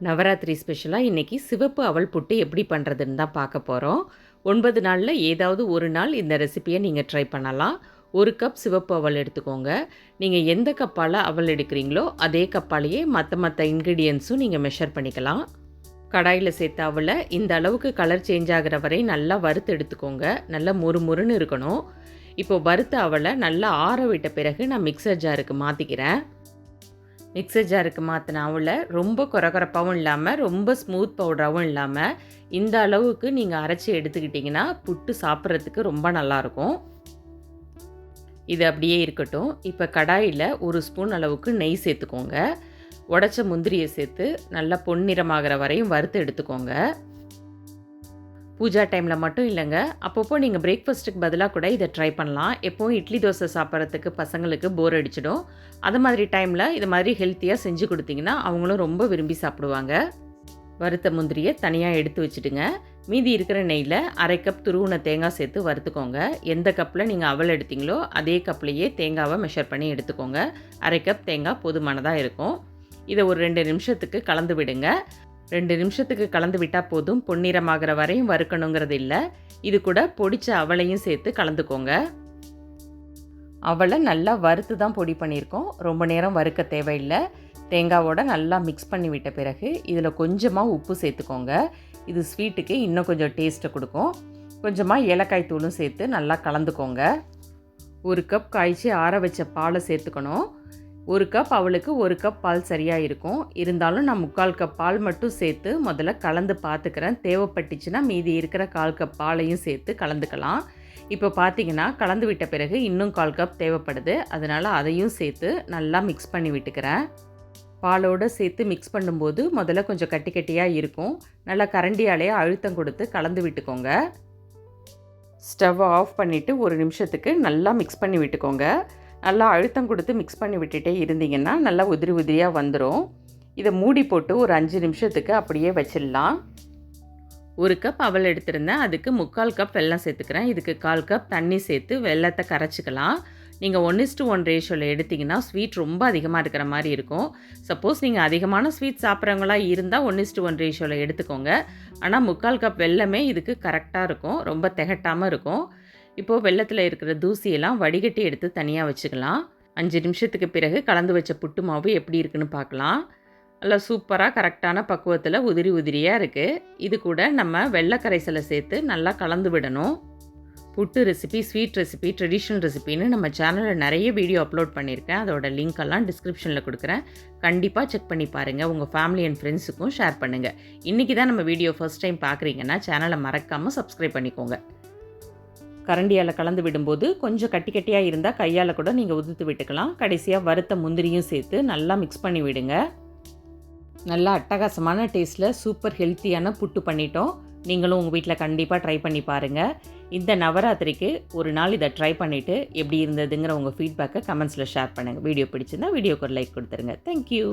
நவராத்திரி ஸ்பெஷலாக இன்றைக்கி சிவப்பு அவல் புட்டு எப்படி பண்ணுறதுன்னு தான் பார்க்க போகிறோம். 9 நாளில் ஏதாவது ஒரு நாள் இந்த ரெசிப்பியை நீங்கள் ட்ரை பண்ணலாம். 1 கப் சிவப்பு அவல் எடுத்துக்கோங்க. நீங்கள் எந்த கப்பால் அவல் எடுக்கிறீங்களோ அதே கப்பாலேயே மற்ற இன்க்ரீடியன்ஸும் நீங்கள் மெஷர் பண்ணிக்கலாம். கடாயில் சேர்த்த அவலை இந்த அளவுக்கு கலர் சேஞ்ச் ஆகிற வரை நல்லா வறுத்து எடுத்துக்கோங்க. நல்லா முறுமுறுன்னு இருக்கணும். இப்போ வறுத்த அவலை நல்லா ஆற விட்ட பிறகு நான் மிக்சர் ஜாருக்கு மாற்றிக்கிறேன். மிக்சர் ஜாருக்கு மாற்றின அவலை ரொம்ப கொரகொரப்பாகவும் இல்லாமல் ரொம்ப ஸ்மூத் பவுடராகவும் இல்லாமல் இந்த அளவுக்கு நீங்கள் அரைச்சி எடுத்துக்கிட்டிங்கன்னா புட்டு சாப்பிட்றதுக்கு ரொம்ப நல்லாயிருக்கும். இது அப்படியே இருக்கட்டும். இப்போ கடாயில் 1 ஸ்பூன் அளவுக்கு நெய் சேர்த்துக்கோங்க. உடைச்ச முந்திரியை சேர்த்து நல்லா பொன்னிறமாகிற வரையும் வறுத்து எடுத்துக்கோங்க. பூஜா டைமில் மட்டும் இல்லைங்க, அப்பப்போ நீங்கள் பிரேக்ஃபாஸ்ட்டுக்கு பதிலாக கூட இதை ட்ரை பண்ணலாம். எப்போவும் இட்லி தோசை சாப்பிட்றதுக்கு பசங்களுக்கு போர் அடிச்சிடும். அது மாதிரி டைமில் இது மாதிரி ஹெல்த்தியாக செஞ்சு கொடுத்தீங்கன்னா அவங்களும் ரொம்ப விரும்பி சாப்பிடுவாங்க. வறுத்த முந்திரியை தனியாக எடுத்து வச்சுடுங்க. மீதி இருக்கிற நெய்யில் 1/2 கப் துருவின தேங்காய் சேர்த்து வறுத்துக்கோங்க. எந்த கப்பில் நீங்கள் அவல் எடுத்தீங்களோ அதே கப்லேயே தேங்காவை மெஷர் பண்ணி எடுத்துக்கோங்க. 1/2 கப் தேங்காய் போதுமானதாக இருக்கும். இதை ஒரு 2 நிமிஷத்துக்கு கலந்து விடுங்க. 2 நிமிஷத்துக்கு கலந்து விட்டால் போதும். பொன்னிறமாகிற வரையும் வறுக்கணுங்கிறது இல்லை. இது கூட பொடிச்ச அவளையும் சேர்த்து கலந்துக்கோங்க. அவலை நல்லா வறுத்து தான் பொடி பண்ணியிருக்கோம். ரொம்ப நேரம் வறுக்க தேவையில்லை. தேங்காவோட நல்லா மிக்ஸ் பண்ணி விட்ட பிறகு இதில் கொஞ்சமாக உப்பு சேர்த்துக்கோங்க. இது ஸ்வீட்டுக்கு இன்னும் கொஞ்சம் டேஸ்ட்டை கொடுக்கும். கொஞ்சமாக ஏலக்காய் தூளும் சேர்த்து நல்லா கலந்துக்கோங்க. 1 கப் காய்ச்சி ஆற வச்ச பாலை சேர்த்துக்கணும். 1 கப் அவளுக்கு 1 கப் பால் சரியாக இருக்கும். இருந்தாலும் நான் 3/4 கப் பால் மட்டும் சேர்த்து முதல்ல கலந்து பார்த்துக்கிறேன். தேவைப்பட்டுச்சுன்னா மீதி இருக்கிற 1/4 கப் பாலையும் சேர்த்து கலந்துக்கலாம். இப்போ பார்த்தீங்கன்னா கலந்து விட்ட பிறகு இன்னும் 1/4 கப் தேவைப்படுது. அதனால் அதையும் சேர்த்து நல்லா மிக்ஸ் பண்ணி விட்டுக்கிறேன். பாலோடு சேர்த்து மிக்ஸ் பண்ணும்போது முதல்ல கொஞ்சம் கட்டி கட்டியாக இருக்கும். நல்லா கரண்டியாலேயே அழுத்தம் கொடுத்து கலந்து விட்டுக்கோங்க. ஸ்டவ்வை ஆஃப் பண்ணிவிட்டு 1 நிமிஷத்துக்கு நல்லா மிக்ஸ் பண்ணி விட்டுக்கோங்க. நல்லா அழுத்தம் கொடுத்து மிக்ஸ் பண்ணி விட்டுட்டே இருந்தீங்கன்னா நல்லா உதிரி உதிரியாக வந்துடும். இதை மூடி போட்டு ஒரு 5 நிமிஷத்துக்கு அப்படியே வச்சிடலாம். 1 கப் அவல் எடுத்திருந்தேன். அதுக்கு 3/4 கப் வெல்லம் சேர்த்துக்கிறேன். இதுக்கு 1/4 கப் தண்ணி சேர்த்து வெல்லத்தை கரைச்சிக்கலாம். நீங்கள் 1:1 ரேஷியோவில் எடுத்திங்கன்னா ஸ்வீட் ரொம்ப அதிகமாக இருக்கிற மாதிரி இருக்கும். சப்போஸ் நீங்கள் அதிகமான ஸ்வீட் சாப்பிட்றவங்களா இருந்தால் 1:1 ரேஷியோவில் எடுத்துக்கோங்க. ஆனால் 3/4 கப் வெல்லமே இதுக்கு கரெக்டாக இருக்கும். ரொம்ப திகட்டாமல் இருக்கும். இப்போது வெல்லத்தில் இருக்கிற தூசியெல்லாம் வடிகட்டி எடுத்து தனியாக வச்சுக்கலாம். 5 நிமிஷத்துக்கு பிறகு கலந்து வச்ச புட்டு மாவு எப்படி இருக்குன்னு பார்க்கலாம். நல்லா சூப்பராக கரெக்டான பக்குவத்தில் உதிரி உதிரியாக இருக்குது. இது கூட நம்ம வெள்ளை கரைசலை சேர்த்து நல்லா கலந்து விடணும். புட்டு ரெசிபி, ஸ்வீட் ரெசிபி, ட்ரெடிஷ்னல் ரெசிபின்னு நம்ம சேனலில் நிறைய வீடியோ அப்லோட் பண்ணியிருக்கேன். அதோட லிங்க்கெல்லாம் டிஸ்கிரிப்ஷனில் கொடுக்குறேன். கண்டிப்பாக செக் பண்ணி பாருங்கள். உங்கள் ஃபேமிலி அண்ட் ஃப்ரெண்ட்ஸுக்கும் ஷேர் பண்ணுங்கள். இன்றைக்கி தான் நம்ம வீடியோ ஃபர்ஸ்ட் டைம் பார்க்குறீங்கன்னா சேனலை மறக்காமல் சப்ஸ்கிரைப் பண்ணிக்கோங்க. கரண்டியால் கலந்து விடும்போது கொஞ்சம் கட்டி கட்டியாக இருந்தால் கையால் கூட நீங்கள் உதுத்து விட்டுக்கலாம். கடைசியாக வறுத்த முந்திரியும் சேர்த்து நல்லா மிக்ஸ் பண்ணி விடுங்க. நல்லா அட்டகாசமான டேஸ்ட்டில் சூப்பர் ஹெல்த்தியான புட்டு பண்ணிட்டோம். நீங்களும் உங்கள் வீட்டில் கண்டிப்பாக ட்ரை பண்ணி பாருங்கள். இந்த நவராத்திரிக்கு ஒரு நாள் இதை ட்ரை பண்ணிவிட்டு எப்படி இருந்ததுங்கிற உங்கள் ஃபீட்பேக்கை கமெண்ட்ஸில் ஷேர் பண்ணுங்கள். வீடியோ பிடிச்சிருந்தால் வீடியோக்கு ஒரு லைக் கொடுத்துருங்க. தேங்க்யூ.